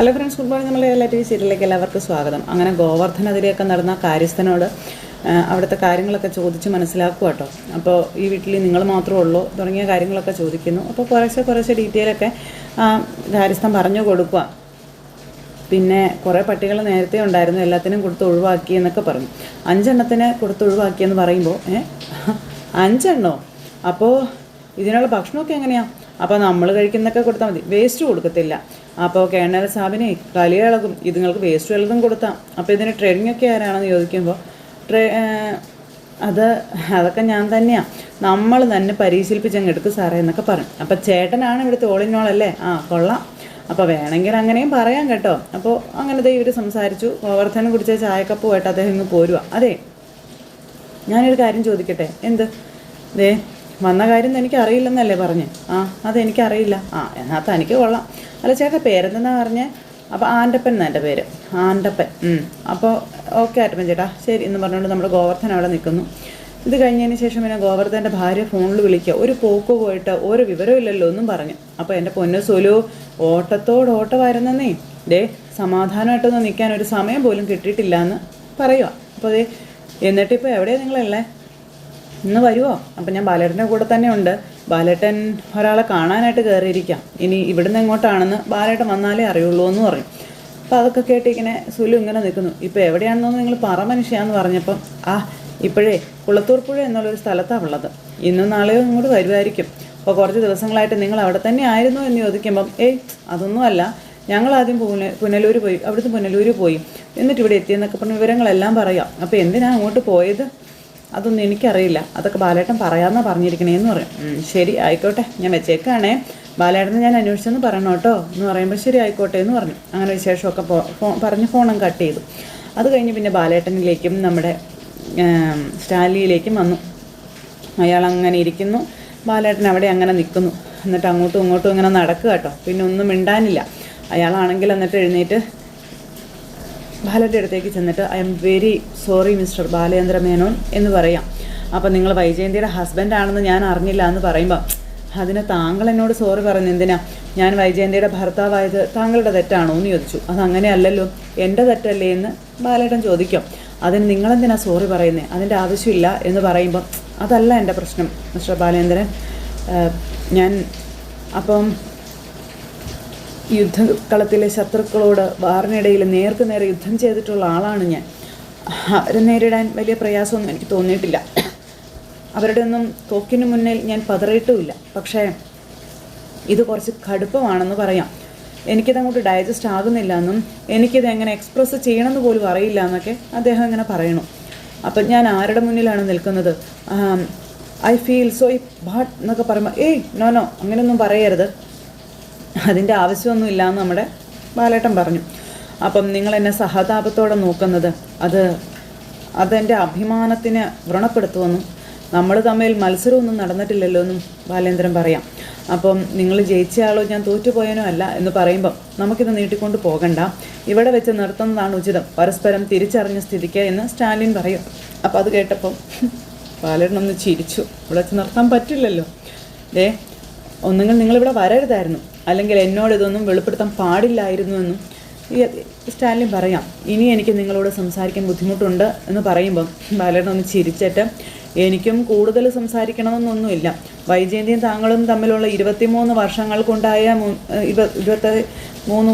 Hello friends, good morning. നമ്മളെ എല്ലാ T V സീരിയലിലേക്ക് എല്ലാവർക്കും സ്വാഗതം. അങ്ങനെ ഗോവർദ്ധനെതിരെയൊക്കെ നടന്ന കാര്യസ്ഥനോട് അവിടുത്തെ കാര്യങ്ങളൊക്കെ ചോദിച്ച് മനസ്സിലാക്കുക കേട്ടോ. അപ്പോൾ ഈ വീട്ടിൽ നിങ്ങൾ മാത്രമേ ഉള്ളൂ തുടങ്ങിയ കാര്യങ്ങളൊക്കെ ചോദിക്കുന്നു. അപ്പോൾ കുറേശ്ശെ ഡീറ്റെയിലൊക്കെ കാര്യസ്ഥൻ പറഞ്ഞു കൊടുക്കുക. പിന്നെ കുറേ പട്ടികൾ നേരത്തെ ഉണ്ടായിരുന്നു, എല്ലാത്തിനും കൊടുത്ത് ഒഴിവാക്കി എന്നൊക്കെ പറഞ്ഞു. 5 എണ്ണത്തിന് കൊടുത്ത് ഒഴിവാക്കിയെന്ന് പറയുമ്പോൾ 5 എണ്ണോ? അപ്പോൾ ഇതിനുള്ള ഭക്ഷണമൊക്കെ എങ്ങനെയാണ്? അപ്പോൾ നമ്മൾ കഴിക്കുന്നതൊക്കെ കൊടുത്താൽ മതി, വേസ്റ്റ് കൊടുക്കത്തില്ല. അപ്പോൾ കേണൽ സാബിനെ കലിയിളകും, ഇതുങ്ങൾക്ക് വേസ്റ്റ് വല്ലതും കൊടുത്താൽ. അപ്പോൾ ഇതിന് ട്രെയിനിങ് ഒക്കെ ആരാണെന്ന് ചോദിക്കുമ്പോൾ അതൊക്കെ ഞാൻ തന്നെയാണ്, നമ്മൾ തന്നെ പരിശീലിപ്പിച്ചങ്ങ് എടുക്കും സാറേ എന്നൊക്കെ പറഞ്ഞു. അപ്പോൾ ചേട്ടനാണ് ഇവിടുത്തെ ഓളിനോളല്ലേ? കൊള്ളാം. അപ്പോൾ വേണമെങ്കിൽ അങ്ങനെയും പറയാം കേട്ടോ. അപ്പോൾ അങ്ങനത്തെ ഇവർ സംസാരിച്ചു. ഗോവർദ്ധനം കുടിച്ച ചായക്കപ്പുമായിട്ട് അദ്ദേഹം ഇങ്ങ് പോരുക. അതെ, ഞാനൊരു കാര്യം ചോദിക്കട്ടെ? എന്ത്? വന്ന കാര്യം എനിക്ക് അറിയില്ലെന്നല്ലേ പറഞ്ഞ്? അതെനിക്കറിയില്ല. എന്നാൽ തനിക്ക് കൊള്ളാം. അല്ല ചേട്ടാ, പേരെന്തെന്നാ പറഞ്ഞേ? അപ്പോൾ ആൻ്റപ്പൻ എന്നാ എൻ്റെ പേര്, ആൻ്റപ്പൻ. അപ്പോൾ ഓക്കെ ആറ്റപ്പൻ ചേട്ടാ, ശരി എന്ന് പറഞ്ഞുകൊണ്ട് നമ്മുടെ ഗോവർദ്ധൻ അവിടെ നിൽക്കുന്നു. ഇത് കഴിഞ്ഞതിന് ശേഷം പിന്നെ ഗോവർദ്ധൻ്റെ ഭാര്യ ഫോണിൽ വിളിക്കുക. ഒരു പോക്ക് പോയിട്ട് ഒരു വിവരവും ഇല്ലല്ലോ എന്നും പറഞ്ഞു. അപ്പോൾ എൻ്റെ പൊന്നു സോലു, ഓട്ടത്തോടോട്ടമായിരുന്നേ, സമാധാനമായിട്ടൊന്നും നിൽക്കാൻ ഒരു സമയം പോലും കിട്ടിയിട്ടില്ല എന്ന് പറയുക. അപ്പോൾ എന്നിട്ടിപ്പോൾ എവിടെയാണ് നിങ്ങളുള്ളത്? ഇന്ന് വരുമോ? അപ്പം ഞാൻ ബാലേട്ടൻ്റെ കൂടെ തന്നെ ഉണ്ട്. ബാലേട്ടൻ ഒരാളെ കാണാനായിട്ട് കയറിയിരിക്കാം. ഇനി ഇവിടുന്ന് എങ്ങോട്ടാണെന്ന് ബാലേട്ടൻ വന്നാലേ അറിയുള്ളൂ എന്ന് പറയും. അപ്പോൾ അതൊക്കെ കേട്ട് ഇങ്ങനെ സുലു ഇങ്ങനെ നിൽക്കുന്നു. ഇപ്പോൾ എവിടെയാണെന്നൊന്ന് നിങ്ങൾ പറ മനുഷ്യാന്ന് പറഞ്ഞപ്പം ഇപ്പോഴേ കുളത്തൂർ പുഴ എന്നുള്ളൊരു സ്ഥലത്താണ് ഉള്ളത്. ഇന്നും നാളെയോ ഇങ്ങോട്ട് വരുമായിരിക്കും. അപ്പോൾ കുറച്ച് ദിവസങ്ങളായിട്ട് നിങ്ങൾ അവിടെ തന്നെ ആയിരുന്നു എന്ന് ചോദിക്കുമ്പം അതൊന്നുമല്ല, ഞങ്ങളാദ്യം പുനലൂർ പോയി, അവിടുത്തെ പുനലൂർ പോയി, എന്നിട്ട് ഇവിടെ എത്തിയെന്നൊക്കെ പറഞ്ഞ വിവരങ്ങളെല്ലാം പറയാം. അപ്പോൾ എന്തിനാണ് അങ്ങോട്ട് പോയത്? അതൊന്നും എനിക്കറിയില്ല, അതൊക്കെ ബാലേട്ടൻ പറയാമെന്നാണ് പറഞ്ഞിരിക്കണേന്ന് പറയും. ശരി ആയിക്കോട്ടെ, ഞാൻ വെച്ചേക്കാണേ, ബാലേട്ടനെ ഞാൻ അന്വേഷിച്ചെന്ന് പറയണം കേട്ടോ എന്ന് പറയുമ്പോൾ ശരി ആയിക്കോട്ടെ എന്ന് പറഞ്ഞു. അങ്ങനെ വിശേഷമൊക്കെ പറഞ്ഞ് ഫോണും കട്ട് ചെയ്തു. അത് കഴിഞ്ഞ് പിന്നെ ബാലേട്ടനിലേക്കും നമ്മുടെ സ്റ്റാലിയിലേക്കും വന്നു. അയാൾ അങ്ങനെ ഇരിക്കുന്നു, ബാലേട്ടൻ അവിടെ അങ്ങനെ നിൽക്കുന്നു. എന്നിട്ട് അങ്ങോട്ടും ഇങ്ങോട്ടും ഇങ്ങനെ നടക്കുക കേട്ടോ. പിന്നെ ഒന്നും മിണ്ടാനില്ല. അയാളാണെങ്കിൽ എന്നിട്ട് എഴുന്നേറ്റ് ബാലേട്ടൻ്റെ അടുത്തേക്ക് ചെന്നിട്ട് I am very sorry mister Balendra Menon എന്ന് പറയാം. അപ്പം നിങ്ങൾ വൈജയന്തിയുടെ ഹസ്ബൻഡാണെന്ന് ഞാൻ അറിഞ്ഞില്ല എന്ന് പറയുമ്പോൾ അതിന് താങ്കൾ എന്നോട് സോറി പറയുന്നത് എന്തിനാ? ഞാൻ വൈജയന്തിയുടെ ഭർത്താവായത് താങ്കളുടെ തെറ്റാണോ എന്ന് ചോദിച്ചു. അതങ്ങനെയല്ലല്ലോ, എൻ്റെ തെറ്റല്ലേ എന്ന് ബാലേട്ടൻ ചോദിക്കും. അതിന് നിങ്ങളെന്തിനാ സോറി പറയുന്നത്? അതിൻ്റെ ആവശ്യമില്ല എന്ന് പറയുമ്പം അതല്ല എൻ്റെ പ്രശ്നം മിസ്റ്റർ ബാലേന്ദ്രൻ. ഞാൻ യുദ്ധകളത്തിലെ ശത്രുക്കളോട് വാറിനിടയിൽ നേരെ യുദ്ധം ചെയ്തിട്ടുള്ള ആളാണ് ഞാൻ. അവരെ നേരിടാൻ വലിയ പ്രയാസമൊന്നും എനിക്ക് തോന്നിയിട്ടില്ല. അവരുടെ ഒന്നും തോക്കിന് മുന്നിൽ ഞാൻ പതറിയിട്ടുമില്ല. പക്ഷേ ഇത് കുറച്ച് കടുപ്പമാണെന്ന് പറയാം. എനിക്കിതങ്ങോട്ട് ഡൈജസ്റ്റ് ആകുന്നില്ല എന്നും എനിക്കിത് എങ്ങനെ എക്സ്പ്രസ് ചെയ്യണമെന്ന് പോലും അറിയില്ല എന്നൊക്കെ അദ്ദേഹം ഇങ്ങനെ പറയണു. അപ്പം ഞാൻ ആരുടെ മുന്നിലാണ് നിൽക്കുന്നത്? ഐ ഫീൽ സോ ബാഡ് എന്നൊക്കെ പറയുമ്പോൾ നോ അങ്ങനെയൊന്നും പറയരുത്, അതിൻ്റെ ആവശ്യമൊന്നുമില്ല എന്ന് നമ്മുടെ ബാലേട്ടൻ പറഞ്ഞു. അപ്പം നിങ്ങൾ എന്നെ സഹതാപത്തോടെ നോക്കുന്നത് അതെൻ്റെ അഭിമാനത്തിന് വ്രണപ്പെടുത്തുമെന്നും നമ്മൾ തമ്മിൽ മത്സരമൊന്നും നടന്നിട്ടില്ലല്ലോ എന്നും ബാലേന്ദ്രൻ പറയാം. അപ്പം നിങ്ങൾ ജയിച്ചയാളോ ഞാൻ തോറ്റുപോയനോ അല്ല എന്ന് പറയുമ്പം നമുക്കിത് നീട്ടിക്കൊണ്ട് പോകണ്ട, ഇവിടെ വെച്ച് നിർത്തുന്നതാണ് ഉചിതം, പരസ്പരം തിരിച്ചറിഞ്ഞ സ്ഥിതിക്ക് എന്ന് സ്റ്റാലിൻ പറയും. അപ്പം അത് കേട്ടപ്പം ബാലേട്ടനൊന്ന് ചിരിച്ചു. ഇവിടെ വെച്ച് നിർത്താൻ പറ്റില്ലല്ലോ. ഒന്നുകിൽ നിങ്ങളിവിടെ വരരുതായിരുന്നു, അല്ലെങ്കിൽ എന്നോട് ഇതൊന്നും വെളിപ്പെടുത്താൻ പാടില്ലായിരുന്നു എന്നും സ്റ്റാലിൻ പറയാം. ഇനി എനിക്ക് നിങ്ങളോട് സംസാരിക്കാൻ ബുദ്ധിമുട്ടുണ്ട് എന്ന് പറയുമ്പം ബാലേട്ടൻ ഒന്ന് ചിരിച്ചിട്ട് എനിക്കും കൂടുതൽ സംസാരിക്കണമെന്നൊന്നുമില്ല, വൈജയന്തിയും താങ്കളും തമ്മിലുള്ള 23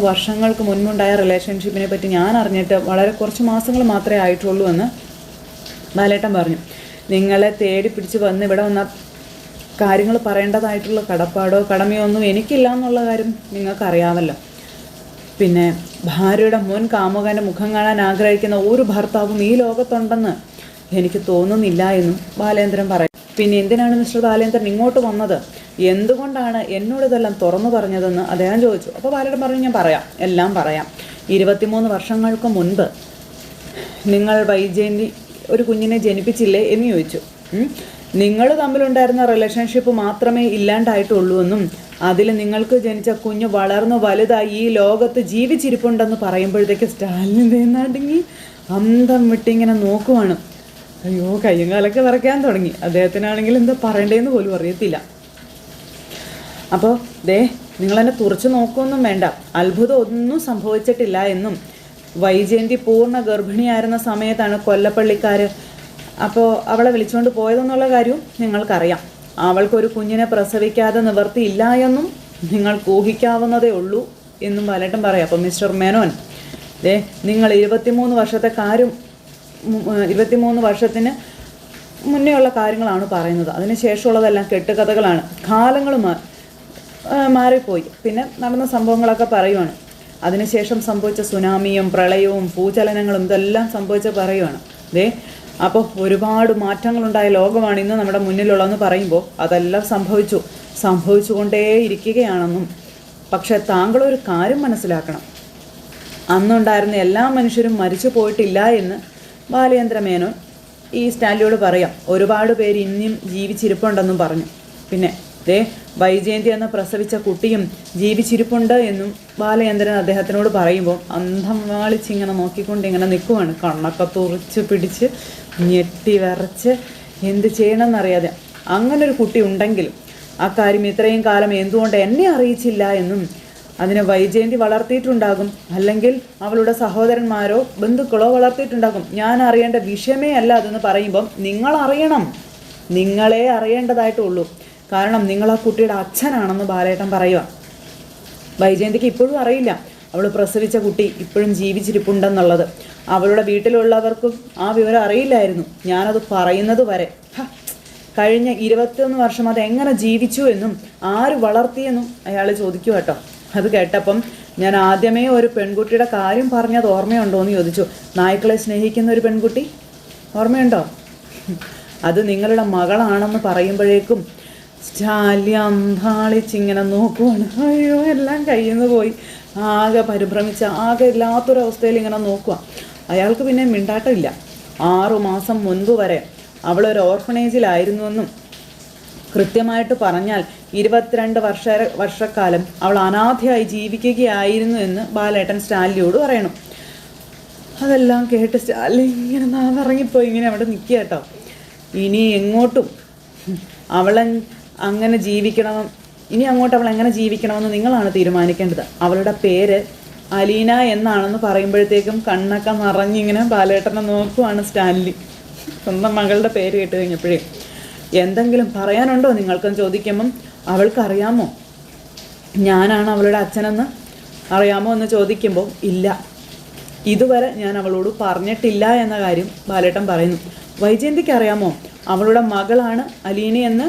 വർഷങ്ങൾക്ക് മുൻപുണ്ടായ റിലേഷൻഷിപ്പിനെ പറ്റി ഞാൻ അറിഞ്ഞിട്ട് വളരെ കുറച്ച് മാസങ്ങൾ മാത്രമേ ആയിട്ടുള്ളൂ എന്ന് ബാലേട്ടൻ പറഞ്ഞു. നിങ്ങളെ തേടി പിടിച്ച് വന്ന് ഇവിടെ വന്ന കാര്യങ്ങൾ പറയേണ്ടതായിട്ടുള്ള കടപ്പാടോ കടമയോ ഒന്നും എനിക്കില്ല എന്നുള്ള കാര്യം നിങ്ങൾക്കറിയാമല്ലോ. പിന്നെ ഭാര്യയുടെ മുൻ കാമുകൻ്റെ മുഖം കാണാൻ ആഗ്രഹിക്കുന്ന ഒരു ഭർത്താവും ഈ ലോകത്തുണ്ടെന്ന് എനിക്ക് തോന്നുന്നില്ല എന്നും ബാലേന്ദ്രൻ പറയും. പിന്നെ എന്തിനാണ് മിസ്റ്റർ ബാലേന്ദ്രൻ ഇങ്ങോട്ട് വന്നത്? എന്തുകൊണ്ടാണ് എന്നോട് ഇതെല്ലാം തുറന്നു പറഞ്ഞതെന്ന് അദ്ദേഹം ചോദിച്ചു. അപ്പോൾ ബാലേട്ടൻ പറഞ്ഞു, ഞാൻ എല്ലാം പറയാം. 23 വർഷങ്ങൾക്ക് മുൻപ് നിങ്ങൾ വൈജയന്തി ഒരു കുഞ്ഞിനെ ജനിപ്പിച്ചില്ലേ എന്ന് ചോദിച്ചു. നിങ്ങൾ തമ്മിലുണ്ടായിരുന്ന റിലേഷൻഷിപ്പ് മാത്രമേ ഇല്ലാണ്ടായിട്ടുള്ളൂ എന്നും അതിൽ നിങ്ങൾക്ക് ജനിച്ച കുഞ്ഞ് വളർന്നു വലുതായി ഈ ലോകത്ത് ജീവിച്ചിരിപ്പുണ്ടെന്ന് പറയുമ്പോഴത്തേക്ക് സ്റ്റാലിൻ എന്നാണ്ടെങ്കിൽ അന്തം വിട്ടിങ്ങനെ നോക്കുവാണ്. അയ്യോ, കയ്യും കാലൊക്കെ വിറയ്ക്കാൻ തുടങ്ങി. അദ്ദേഹത്തിനാണെങ്കിൽ എന്താ പറയണ്ടേന്ന് പോലും അറിയത്തില്ല. അപ്പോൾ ദേ നിങ്ങളെന്നെ തുറച്ചു നോക്കുകയൊന്നും വേണ്ട, അത്ഭുതം ഒന്നും സംഭവിച്ചിട്ടില്ല എന്നും വൈജയന്തി പൂർണ്ണ ഗർഭിണിയായിരുന്ന സമയത്താണ് കൊല്ലപ്പള്ളിക്കാർ അപ്പോൾ അവളെ വിളിച്ചുകൊണ്ട് പോയതെന്നുള്ള കാര്യവും നിങ്ങൾക്കറിയാം. അവൾക്കൊരു കുഞ്ഞിനെ പ്രസവിക്കാതെ നിവർത്തിയില്ല എന്നും നിങ്ങൾക്ക് ഊഹിക്കാവുന്നതേ ഉള്ളൂ എന്നും ബാലേട്ടൻ പറയാം. അപ്പോൾ മിസ്റ്റർ മേനോൻ, നിങ്ങൾ 23 വർഷത്തിന് മുന്നേ ഉള്ള കാര്യങ്ങളാണ് പറയുന്നത്. അതിന് ശേഷമുള്ളതെല്ലാം കെട്ടുകഥകളാണ്. കാലങ്ങൾ മാറിപ്പോയി. പിന്നെ നടന്ന സംഭവങ്ങളൊക്കെ പറയുവാണ്. അതിനുശേഷം സംഭവിച്ച സുനാമിയും പ്രളയവും ഭൂചലനങ്ങളും ഇതെല്ലാം സംഭവിച്ച പറയുവാണ്. അപ്പോൾ ഒരുപാട് മാറ്റങ്ങളുണ്ടായ ലോകമാണ് ഇന്ന് നമ്മുടെ മുന്നിലുള്ളതെന്ന് പറയുമ്പോൾ അതെല്ലാം സംഭവിച്ചുകൊണ്ടേ ഇരിക്കുകയാണെന്നും, പക്ഷെ താങ്കളൊരു കാര്യം മനസ്സിലാക്കണം, അന്നുണ്ടായിരുന്ന എല്ലാ മനുഷ്യരും മരിച്ചു പോയിട്ടില്ല എന്ന് ബാലചന്ദ്ര മേനോൻ ഈ സ്റ്റാലിയോട് പറയാം. ഒരുപാട് പേര് ഇനിയും ജീവിച്ചിരിപ്പുണ്ടെന്നും പറഞ്ഞു. പിന്നെ വൈജയന്തി എന്ന പ്രസവിച്ച കുട്ടിയും ജീവിച്ചിരിപ്പുണ്ട് എന്നും ബാലചന്ദ്രൻ അദ്ദേഹത്തിനോട് പറയുമ്പോൾ അന്ധം വാളിച്ചിങ്ങനെ നോക്കിക്കൊണ്ട് ഇങ്ങനെ നിൽക്കുവാണ്. കണ്ണൊക്കെ തുറച്ച് പിടിച്ച് ഞെട്ടി വിറച്ച് എന്ത് ചെയ്യണമെന്നറിയാതെ. അങ്ങനൊരു കുട്ടി ഉണ്ടെങ്കിലും ആ കാര്യം ഇത്രയും കാലം എന്തുകൊണ്ട് എന്നെ അറിയിച്ചില്ല എന്നും അതിനെ വൈജയന്തി വളർത്തിയിട്ടുണ്ടാകും, അല്ലെങ്കിൽ അവളുടെ സഹോദരന്മാരോ ബന്ധുക്കളോ വളർത്തിയിട്ടുണ്ടാകും. ഞാൻ അറിയേണ്ട വിഷയമേ അല്ല അതെന്ന് പറയുമ്പം നിങ്ങൾ അറിയണം, നിങ്ങളെ അറിയേണ്ടതായിട്ടുള്ളൂ. കാരണം നിങ്ങൾ ആ കുട്ടിയുടെ അച്ഛനാണെന്ന് ബാലേട്ടൻ പറയുക. വൈജയന്തിക്ക് ഇപ്പോഴും അറിയില്ല അവൾ പ്രസവിച്ച കുട്ടി ഇപ്പോഴും ജീവിച്ചിരിപ്പുണ്ടെന്നുള്ളത്. അവളുടെ വീട്ടിലുള്ളവർക്കും ആ വിവരം അറിയില്ലായിരുന്നു. ഞാനത് പറയുന്നത് വരെ കഴിഞ്ഞ 21 വർഷം അത് എങ്ങനെ ജീവിച്ചു എന്നും ആര് വളർത്തിയെന്നും അയാൾ ചോദിക്കുക കേട്ടോ. അത് കേട്ടപ്പം ഞാൻ ആദ്യമേ ഒരു പെൺകുട്ടിയുടെ കാര്യം പറഞ്ഞത് ഓർമ്മയുണ്ടോ എന്ന് ചോദിച്ചു. നായ്ക്കളെ സ്നേഹിക്കുന്ന ഒരു പെൺകുട്ടി ഓർമ്മയുണ്ടോ? അത് നിങ്ങളുടെ മകളാണെന്ന് പറയുമ്പോഴേക്കും സ്റ്റാലി അന്താളിച്ചിങ്ങനെ നോക്കുവാണ്. അയ്യോ, എല്ലാം കയ്യിൽ നിന്ന് പോയി. ആകെ പരിഭ്രമിച്ച, ആകെ ഇല്ലാത്തൊരവസ്ഥയിൽ ഇങ്ങനെ നോക്കുക. അയാൾക്ക് പിന്നെ മിണ്ടാട്ടമില്ല. 6 മാസം മുൻപ് വരെ അവളൊരു ഓർഫണേജിലായിരുന്നുവെന്നും കൃത്യമായിട്ട് പറഞ്ഞാൽ 22 വർഷക്കാലം അവൾ അനാഥയായി ജീവിക്കുകയായിരുന്നു എന്ന് ബാലേട്ടൻ സ്റ്റാലിയോട് പറയണം. അതെല്ലാം കേട്ട് സ്റ്റാലി ഇങ്ങനെ നാവിറങ്ങിപ്പോയി ഇങ്ങനെ അവിടെ നിൽക്കുക കേട്ടോ. ഇനി എങ്ങോട്ടും അവളെ അങ്ങനെ ജീവിക്കണം, ഇനി അങ്ങോട്ട് അവൾ എങ്ങനെ ജീവിക്കണമെന്ന് നിങ്ങളാണ് തീരുമാനിക്കേണ്ടത്. അവളുടെ പേര് അലീന എന്നാണെന്ന് പറയുമ്പോഴത്തേക്കും കണ്ണൊക്കെ നിറഞ്ഞിങ്ങനെ ബാലേട്ടനെ നോക്കുവാണ് സ്റ്റാൻലി. സ്വന്തം മകളുടെ പേര് കേട്ട് കഴിഞ്ഞപ്പോഴേ എന്തെങ്കിലും പറയാനുണ്ടോ നിങ്ങൾക്കെന്ന് ചോദിക്കുമ്പം അവൾക്കറിയാമോ ഞാനാണ് അവളുടെ അച്ഛനെന്ന് അറിയാമോ എന്ന് ചോദിക്കുമ്പോൾ ഇല്ല, ഇതുവരെ ഞാൻ അവളോട് പറഞ്ഞിട്ടില്ല എന്ന കാര്യം ബാലേട്ടൻ പറയുന്നു. വൈജയന്തിക്ക് അറിയാമോ അവളുടെ മകളാണ് അലീനയെന്ന്?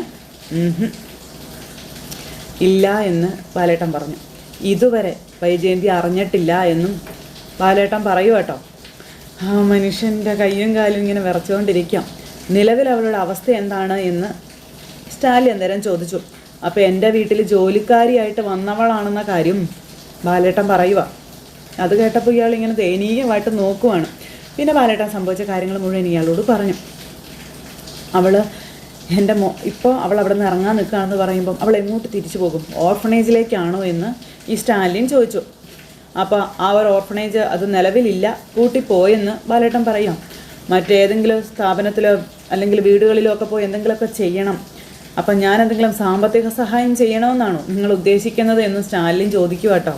ഇല്ല എന്ന് ബാലേട്ടൻ പറഞ്ഞു. ഇതുവരെ വൈജയന്തി അറിഞ്ഞിട്ടില്ല എന്നും ബാലേട്ടൻ പറയൂ കേട്ടോ. ആ മനുഷ്യൻ്റെ കയ്യും കാലും ഇങ്ങനെ വിറച്ചുകൊണ്ടിരിക്കാം. നിലവിൽ അവളുടെ അവസ്ഥ എന്താണ് എന്ന് സ്റ്റാലി അന്നേരം ചോദിച്ചു. അപ്പോൾ എൻ്റെ വീട്ടിൽ ജോലിക്കാരിയായിട്ട് വന്നവളാണെന്ന കാര്യം ബാലേട്ടൻ പറയുക. അത് കേട്ടപ്പോൾ ഇയാൾ ഇങ്ങനെ ദയനീയമായിട്ട് നോക്കുവാണ്. പിന്നെ ബാലേട്ടൻ സംഭവിച്ച കാര്യങ്ങൾ മുഴുവൻ ഇയാളോട് പറഞ്ഞു. അവൾ ഇപ്പോൾ അവൾ അവിടെ നിന്ന് ഇറങ്ങാൻ നിൽക്കുകയാണെന്ന് പറയുമ്പം അവൾ എങ്ങോട്ട് തിരിച്ചു പോകും? ഓർഫണേജിലേക്കാണോ എന്ന് ഈ സ്റ്റാലിൻ ചോദിച്ചു. അപ്പോൾ ആ ഒരു ഓർഫണേജ് അത് നിലവിലില്ല, കൂട്ടിപ്പോയെന്ന് ബാലേട്ടൻ പറയാം. മറ്റേതെങ്കിലും സ്ഥാപനത്തിലോ അല്ലെങ്കിൽ വീടുകളിലോ ഒക്കെ പോയി എന്തെങ്കിലുമൊക്കെ ചെയ്യണം. അപ്പം ഞാൻ എന്തെങ്കിലും സാമ്പത്തിക സഹായം ചെയ്യണമെന്നാണോ നിങ്ങൾ ഉദ്ദേശിക്കുന്നത് എന്ന് സ്റ്റാലിൻ ചോദിക്കുക കേട്ടോ.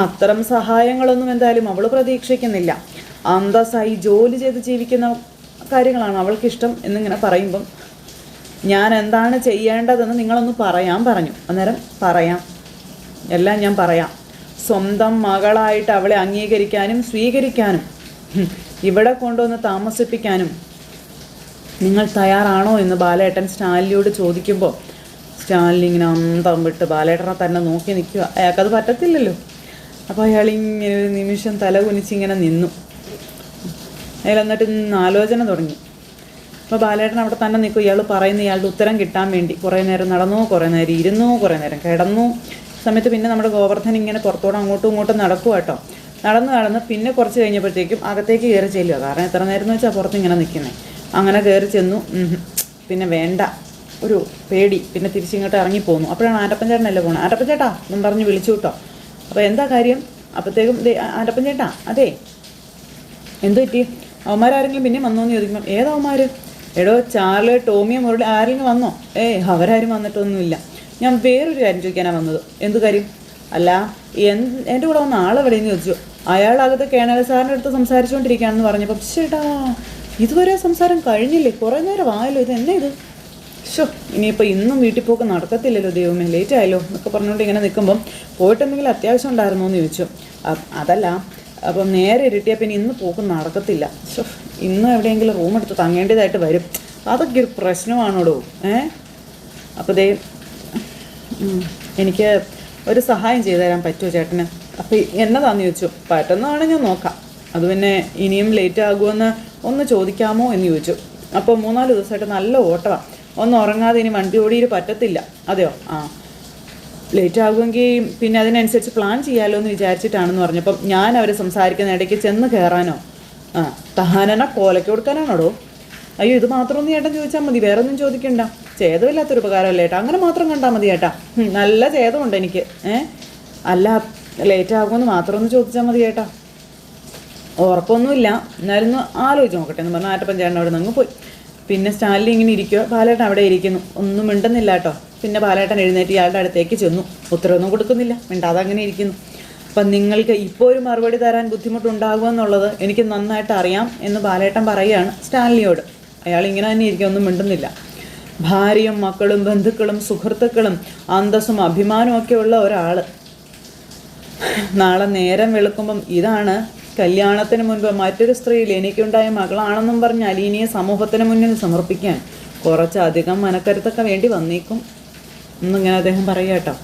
അത്തരം സഹായങ്ങളൊന്നും എന്തായാലും അവൾ പ്രതീക്ഷിക്കുന്നില്ല. അന്തസ്സായി ജോലി ചെയ്ത് ജീവിക്കുന്ന കാര്യങ്ങളാണ് അവൾക്കിഷ്ടം എന്നിങ്ങനെ പറയുമ്പം ഞാൻ എന്താണ് ചെയ്യേണ്ടതെന്ന് നിങ്ങളൊന്ന് പറയാൻ പറഞ്ഞു. അന്നേരം പറയാം, എല്ലാം ഞാൻ പറയാം. സ്വന്തം മകളായിട്ട് അവളെ അംഗീകരിക്കാനും സ്വീകരിക്കാനും ഇവിടെ കൊണ്ടുവന്ന് താമസിപ്പിക്കാനും നിങ്ങൾ തയ്യാറാണോ എന്ന് ബാലേട്ടൻ സ്റ്റാലിയോട് ചോദിക്കുമ്പോൾ സ്റ്റാലിൻ ഇങ്ങനെ അന്തം വിട്ട് ബാലേട്ടനെ തന്നെ നോക്കി നിൽക്കുക. അയാൾക്കത് പറ്റത്തില്ലല്ലോ. അപ്പോൾ അയാൾ ഇങ്ങനെ ഒരു നിമിഷം തല കുനിച്ചിങ്ങനെ നിന്നു. അയാൾ എന്നിട്ട് ആലോചന തുടങ്ങി. അപ്പോൾ ബാലേട്ടൻ അവിടെ തന്നെ നിൽക്കും. ഇയാൾ പറയുന്ന ഇയാളുടെ ഉത്തരം കിട്ടാൻ വേണ്ടി കുറേ നേരം നടന്നു, കുറേ നേരം ഇരുന്നു, കുറേ നേരം കിടന്നു. സമയത്ത് പിന്നെ നമ്മുടെ ഗോവർദ്ധൻ ഇങ്ങനെ പുറത്തോടെ അങ്ങോട്ടും ഇങ്ങോട്ടും നടക്കുക കേട്ടോ. നടന്ന് പിന്നെ കുറച്ച് കഴിഞ്ഞപ്പോഴത്തേക്കും അകത്തേക്ക് കയറി ചെല്ലുക. കാരണം എത്ര നേരം എന്ന് വെച്ചാൽ പുറത്ത് ഇങ്ങനെ നിൽക്കുന്നത്. അങ്ങനെ കയറി ചെന്നു. പിന്നെ വേണ്ട, ഒരു പേടി. പിന്നെ തിരിച്ചിങ്ങോട്ട് ഇറങ്ങിപ്പോന്നു. അപ്പോഴാണ് ആൻ്റപ്പൻ ചേട്ടനല്ലേ പോകണം. ആൻ്റപ്പൻ ചേട്ടാ എന്നും പറഞ്ഞ് വിളിച്ചു കേട്ടോ. അപ്പോൾ എന്താ കാര്യം? അപ്പോഴത്തേക്കും ആൻ്റപ്പൻ ചേട്ടാ, അതെ എന്തു പറ്റി? അവന്മാരാരെങ്കിലും പിന്നെ വന്നോ എന്ന് ചോദിക്കുമ്പോൾ ഏതവന്മാർ? എടോ ചാർലി, ടോമിയോ, മുരളി ആരെങ്കിലും വന്നോ? അവരാരും വന്നിട്ടൊന്നുമില്ല. ഞാൻ വേറൊരു കാര്യം ചോദിക്കാനാണ് വന്നത്. എന്ത് കാര്യം? അല്ല, എൻ്റെ കൂടെ വന്ന ആളെവിടെയെന്ന് ചോദിച്ചു. അയാളകത്ത് കേണൽ സാറിൻ്റെ അടുത്ത് സംസാരിച്ചുകൊണ്ടിരിക്കുകയാണെന്ന് പറഞ്ഞപ്പോൾ ചേട്ടാ ഇതുവരെ സംസാരം കഴിഞ്ഞില്ലേ? കുറേ നേരം ആയല്ലോ, ഇത് എന്നെ ഇത് ഷോ ഇനിയിപ്പോൾ ഇന്നും വീട്ടിൽ പോക്ക് നടക്കത്തില്ലല്ലോ ദൈവമേ, ലേറ്റ് ആയല്ലോ എന്നൊക്കെ പറഞ്ഞുകൊണ്ട് ഇങ്ങനെ നിൽക്കുമ്പം പോയിട്ട് എന്തെങ്കിലും അത്യാവശ്യം ഉണ്ടായിരുന്നോ എന്ന് ചോദിച്ചു. അതല്ല, അപ്പം നേരെ ഇരുട്ടിയാൽ പിന്നെ ഇന്ന് പോക്ക് നടക്കത്തില്ല. ഷോ ഇന്നും എവിടെയെങ്കിലും റൂം എടുത്ത് തങ്ങേണ്ടതായിട്ട് വരും. അതൊക്കെ ഒരു പ്രശ്നമാണോടോ. അപ്പോൾ ദേ എനിക്ക് ഒരു സഹായം ചെയ്തു തരാൻ പറ്റുമോ ചേട്ടന്? അപ്പോൾ എന്നതാണെന്ന് ചോദിച്ചു. പറ്റുന്നതാണെങ്കിൽ ഞാൻ നോക്കാം, അത് പിന്നെ ഇനിയും ലേറ്റ് ആകുമെന്ന് ഒന്ന് ചോദിക്കാമോ എന്ന് ചോദിച്ചു. അപ്പോൾ 3-4 ദിവസമായിട്ട് നല്ല ഓട്ടമാണ്, ഒന്നും ഉറങ്ങാതെ ഇനി വണ്ടി ഓടിയിട്ട് പറ്റത്തില്ല. അതെയോ? ലേറ്റ് ആകുമെങ്കിൽ പിന്നെ അതിനനുസരിച്ച് പ്ലാൻ ചെയ്യാമല്ലോ എന്ന് വിചാരിച്ചിട്ടാണെന്ന് പറഞ്ഞപ്പം ഞാൻ അവർ സംസാരിക്കുന്ന ഇടയ്ക്ക് ചെന്ന് കയറാനോ തഹാനന കോലയ്ക്ക് കൊടുക്കാനാണോടോ? അയ്യോ ഇത് മാത്രമൊന്നും ചേട്ടൻ ചോദിച്ചാൽ മതി, വേറെ ഒന്നും ചോദിക്കണ്ട. ഛേദമില്ലാത്തൊരു ഉപകാരമല്ലേ ഏട്ടാ, അങ്ങനെ മാത്രം കണ്ടാൽ മതി ചേട്ടാ. നല്ല ഛേദമുണ്ട് എനിക്ക്. അല്ല ലേറ്റ് ആകുമെന്ന് മാത്രം ഒന്ന് ചോദിച്ചാൽ മതി ചേട്ടാ. ഉറപ്പൊന്നുമില്ല, എന്നാലും ഒന്ന് ആലോചിച്ച് നോക്കട്ടെ എന്ന് പറഞ്ഞാൽ ആറ്റപ്പൻ ചേട്ടൻ അവിടെ നിന്ന് പോയി. പിന്നെ സ്റ്റാൻലി ഇങ്ങനെ ഇരിക്കുക, ബാലേട്ടൻ അവിടെ ഇരിക്കുന്നു, ഒന്നും മിണ്ടുന്നില്ല കേട്ടോ. പിന്നെ ബാലേട്ടൻ എഴുന്നേറ്റ് ഇയാളുടെ അടുത്തേക്ക് ചെന്നു. ഉത്തരവൊന്നും കൊടുക്കുന്നില്ല, മിണ്ടാതെ അങ്ങനെ ഇരിക്കുന്നു. അപ്പം നിങ്ങൾക്ക് ഇപ്പോൾ ഒരു മറുപടി തരാൻ ബുദ്ധിമുട്ടുണ്ടാകുമെന്നുള്ളത് എനിക്ക് നന്നായിട്ട് അറിയാം എന്ന് ബാലേട്ടൻ പറയുകയാണ് സ്റ്റാൻലിയോട്. അയാൾ ഇങ്ങനെ തന്നെ ഇരിക്കുക, ഒന്നും മിണ്ടുന്നില്ല. ഭാര്യയും മക്കളും ബന്ധുക്കളും സുഹൃത്തുക്കളും അന്തസ്സും അഭിമാനവും ഒക്കെ ഉള്ള ഒരാൾ നാളെ നേരം വെളുക്കുമ്പം ഇതാണ് കല്യാണത്തിന് മുൻപ് മറ്റൊരു സ്ത്രീയിൽ എനിക്കുണ്ടായ മകളാണെന്നും പറഞ്ഞ് അലീനയെ സമൂഹത്തിന് മുന്നിൽ സമർപ്പിക്കാൻ കുറച്ചധികം മനക്കരുത്തൊക്കെ വേണ്ടി വന്നേക്കും എന്നിങ്ങനെ അദ്ദേഹം പറയുക കേട്ടോ.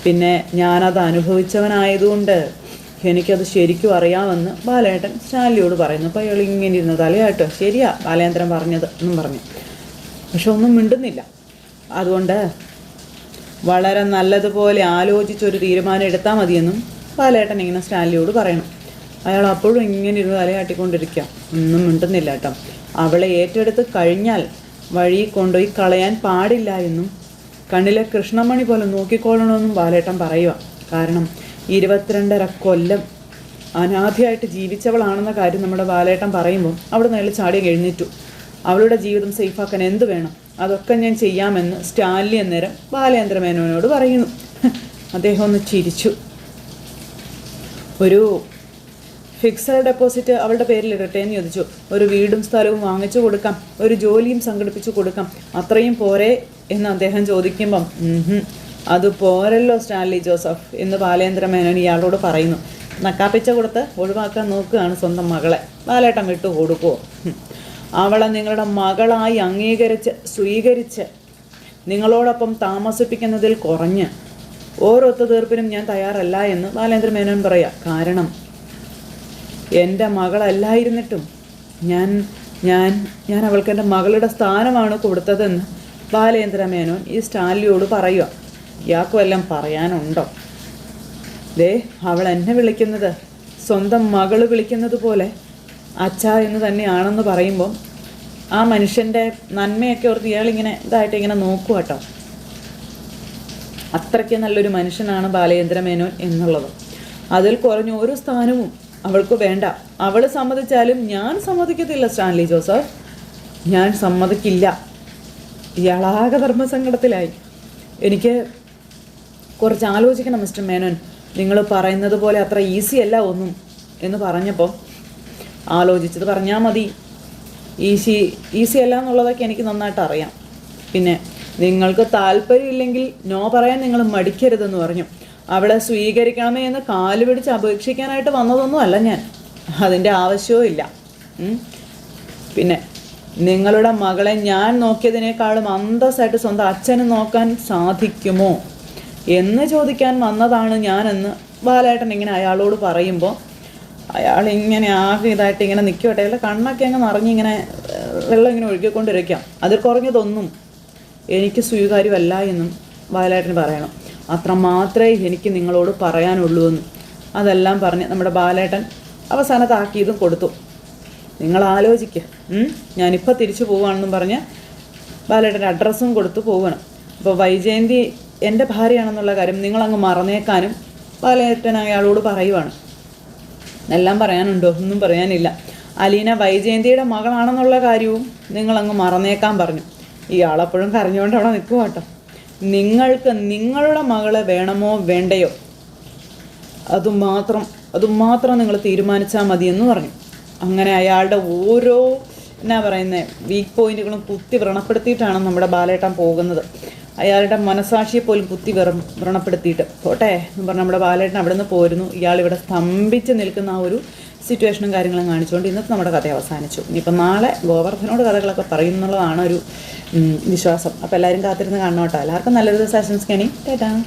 പിന്നെ ഞാനത് അനുഭവിച്ചവനായതുകൊണ്ട് എനിക്കത് ശരിക്കും അറിയാമെന്ന് ബാലേട്ടൻ സ്റ്റാൻലിയോട് പറയുന്നു. അപ്പോൾ അയാൾ ഇങ്ങനെ ഇരുന്ന് തലയാട്ടോ ശരിയാ ബാലേന്ദ്രൻ പറഞ്ഞത് എന്നും പറഞ്ഞു. പക്ഷെ ഒന്നും മിണ്ടുന്നില്ല. അതുകൊണ്ട് വളരെ നല്ലതുപോലെ ആലോചിച്ചൊരു തീരുമാനം എടുത്താൽ മതിയെന്നും ബാലേട്ടൻ ഇങ്ങനെ സ്റ്റാൻലിയോട് പറയണം. അയാൾ അപ്പോഴും ഇങ്ങനെ ഇരുന്ന് തലയാട്ടിക്കൊണ്ടിരിക്കുക, ഒന്നും മിണ്ടുന്നില്ല കേട്ടോ. അവളെ ഏറ്റെടുത്ത് കഴിഞ്ഞാൽ വഴി കൊണ്ടുപോയി കളയാൻ പാടില്ല എന്നും കണ്ണിലെ കൃഷ്ണമണി പോലെ നോക്കിക്കൊള്ളണമെന്നും ബാലേട്ടൻ പറയുക. കാരണം 22.5 കൊല്ലം അനാഥയായിട്ട് ജീവിച്ചവളാണെന്ന കാര്യം നമ്മുടെ ബാലേട്ടൻ പറയുമ്പോൾ അവിടെ നിന്ന് ചാടി എഴുന്നേറ്റു. അവളുടെ ജീവിതം സേഫാക്കാൻ എന്ത് വേണം അതൊക്കെ ഞാൻ ചെയ്യാമെന്ന് സ്റ്റാൻലി അന്നേരം ബാലേന്ദ്ര മേനോനോട് പറയുന്നു. അദ്ദേഹം ഒന്ന് ചിരിച്ചു. ഒരു ഫിക്സഡ് ഡെപ്പോസിറ്റ് അവളുടെ പേരിൽ ഇടട്ടെ എന്ന് ചോദിച്ചു. ഒരു വീടും സ്ഥലവും വാങ്ങിച്ചു കൊടുക്കാം, ഒരു ജോലിയും സംഘടിപ്പിച്ചു കൊടുക്കാം, അത്രയും പോരെ എന്ന് അദ്ദേഹം ചോദിക്കുമ്പം അത് പോരല്ലോ സ്റ്റാൻലി ജോസഫ് എന്ന് ബാലേന്ദ്ര മേനോൻ ഇയാളോട് പറയുന്നു. നക്കാപ്പിച്ച കൊടുത്ത് ഒഴിവാക്കാൻ നോക്കുകയാണ് സ്വന്തം മകളെ. ബാലേട്ടൻ വിട്ടു കൊടുക്കുമോ? അവളെ നിങ്ങളുടെ മകളായി അംഗീകരിച്ച് സ്വീകരിച്ച് നിങ്ങളോടൊപ്പം താമസിപ്പിക്കുന്നതിൽ കുറഞ്ഞ് ഓരോത്തുതീർപ്പിനും ഞാൻ തയ്യാറല്ല എന്ന് ബാലേന്ദ്ര മേനോൻ പറയുക. കാരണം എൻ്റെ മകളല്ലായിരുന്നിട്ടും ഞാൻ അവൾക്ക് എൻ്റെ മകളുടെ സ്ഥാനമാണ് കൊടുത്തതെന്ന് ബാലേന്ദ്ര മേനോൻ ഈ സ്റ്റാൻലിയോട് പറയുക. ഇയാൾക്കും എല്ലാം പറയാനുണ്ടോ? ദേ അവൾ എന്നെ വിളിക്കുന്നത് സ്വന്തം മകൾ വിളിക്കുന്നത് പോലെ അച്ഛ എന്ന് തന്നെയാണെന്ന് പറയുമ്പം ആ മനുഷ്യൻ്റെ നന്മയൊക്കെ ഓർത്ത് ഇയാളിങ്ങനെ ഇതായിട്ട് ഇങ്ങനെ നോക്കുക കേട്ടോ. അത്രയ്ക്ക് നല്ലൊരു മനുഷ്യനാണ് ബാലേന്ദ്ര മേനോൻ എന്നുള്ളത്. അതിൽ കുറഞ്ഞ ഒരു സ്ഥാനവും അവൾക്ക് വേണ്ട. അവൾ സമ്മതിച്ചാലും ഞാൻ സമ്മതിക്കത്തില്ല സ്റ്റാൻലി ജോസഫ്, ഞാൻ സമ്മതിക്കില്ല. ഇയാളാകെ ധർമ്മസങ്കടത്തിലായി. എനിക്ക് കുറച്ച് ആലോചിക്കണം മിസ്റ്റർ മേനോൻ, നിങ്ങൾ പറയുന്നത് പോലെ അത്ര ഈസി അല്ല ഒന്നും എന്ന് പറഞ്ഞപ്പോൾ ആലോചിച്ചത് പറഞ്ഞാൽ മതി. ഈസി അല്ല എന്നുള്ളതൊക്കെ എനിക്ക് നന്നായിട്ട് അറിയാം. പിന്നെ നിങ്ങൾക്ക് താല്പര്യമില്ലെങ്കിൽ നോ പറയാൻ നിങ്ങൾ മടിക്കരുതെന്ന് പറഞ്ഞു. അവളെ സ്വീകരിക്കണമേ എന്ന് കാല് പിടിച്ച് അപേക്ഷിക്കാനായിട്ട് വന്നതൊന്നും അല്ല ഞാൻ, അതിൻ്റെ ആവശ്യവും ഇല്ല. പിന്നെ നിങ്ങളുടെ മകളെ ഞാൻ നോക്കിയതിനേക്കാളും അന്തസ്സായിട്ട് സ്വന്തം അച്ഛന് നോക്കാൻ സാധിക്കുമോ എന്ന് ചോദിക്കാൻ വന്നതാണ് ഞാനെന്ന് ബാലേട്ടൻ ഇങ്ങനെ അയാളോട് പറയുമ്പോൾ അയാൾ ഇങ്ങനെ ആകെ ഇതായിട്ട് ഇങ്ങനെ നിൽക്കട്ടെ, അയാളുടെ കണ്ണൊക്കെ അങ്ങ് നിറഞ്ഞിങ്ങനെ വെള്ളം ഇങ്ങനെ ഒഴുകിക്കൊണ്ടിരിക്കാം. അതിൽ കുറഞ്ഞതൊന്നും എനിക്ക് സ്വീകാര്യമല്ല എന്നും ബാലേട്ടന് പറയണം. അത്ര മാത്രമേ എനിക്ക് നിങ്ങളോട് പറയാനുള്ളൂ എന്നും അതെല്ലാം പറഞ്ഞ് നമ്മുടെ ബാലേട്ടൻ അവസാനത്താക്കിയതും കൊടുത്തു. നിങ്ങൾ ആലോചിക്കുക, ഞാനിപ്പോൾ തിരിച്ചു പോവുകയാണെന്നും പറഞ്ഞ് ബാലേട്ടൻ്റെ അഡ്രസ്സും കൊടുത്തു പോവുകയാണ്. അപ്പോൾ വൈജയന്തി എൻ്റെ ഭാര്യയാണെന്നുള്ള കാര്യം നിങ്ങളങ്ങ് മറന്നേക്കാനും ബാലേട്ടൻ അയാളോട് പറയുവാണ്. എല്ലാം പറയാനുണ്ടോ? ഒന്നും പറയാനില്ല. അലീന വൈജയന്തിയുടെ മകളാണെന്നുള്ള കാര്യവും നിങ്ങളങ്ങ് മറന്നേക്കാൻ പറഞ്ഞു. ഇയാളെപ്പോഴും കരഞ്ഞുകൊണ്ട് അവിടെ നിൽക്കുക കേട്ടോ. നിങ്ങൾക്ക് നിങ്ങളുടെ മകളെ വേണമോ വേണ്ടയോ അതുമാത്രം നിങ്ങൾ തീരുമാനിച്ചാൽ മതിയെന്ന് പറഞ്ഞു. അങ്ങനെ അയാളുടെ ഓരോ എന്നാ പറയുന്നത് വീക്ക് പോയിന്റുകളും കുത്തി വ്രണപ്പെടുത്തിയിട്ടാണ് നമ്മുടെ ബാലേട്ടൻ പോകുന്നത്. അയാളുടെ മനസാക്ഷിയെ പോലും കുത്തി വ്രണപ്പെടുത്തിയിട്ട് പോട്ടെ എന്ന് പറഞ്ഞ് നമ്മുടെ ബാലേട്ടൻ അവിടെ നിന്ന് പോരുന്നു. ഇയാളിവിടെ സ്തംഭിച്ച് നിൽക്കുന്ന ആ ഒരു സിറ്റുവേഷനും കാര്യങ്ങളും കാണിച്ചുകൊണ്ട് ഇന്നത്തെ നമ്മുടെ കഥ അവസാനിച്ചു. ഇനിയിപ്പോൾ നാളെ ഗോവർദ്ധനോട് കഥകളൊക്കെ പറയുന്നുള്ളതാണ് ഒരു വിശ്വാസം. അപ്പോൾ എല്ലാവരും കാത്തിരുന്ന് കാണണം കേട്ടോ. എല്ലാവർക്കും നല്ലൊരു ദിവസം ആശംസിക്കാനേ. ടാറ്റാ.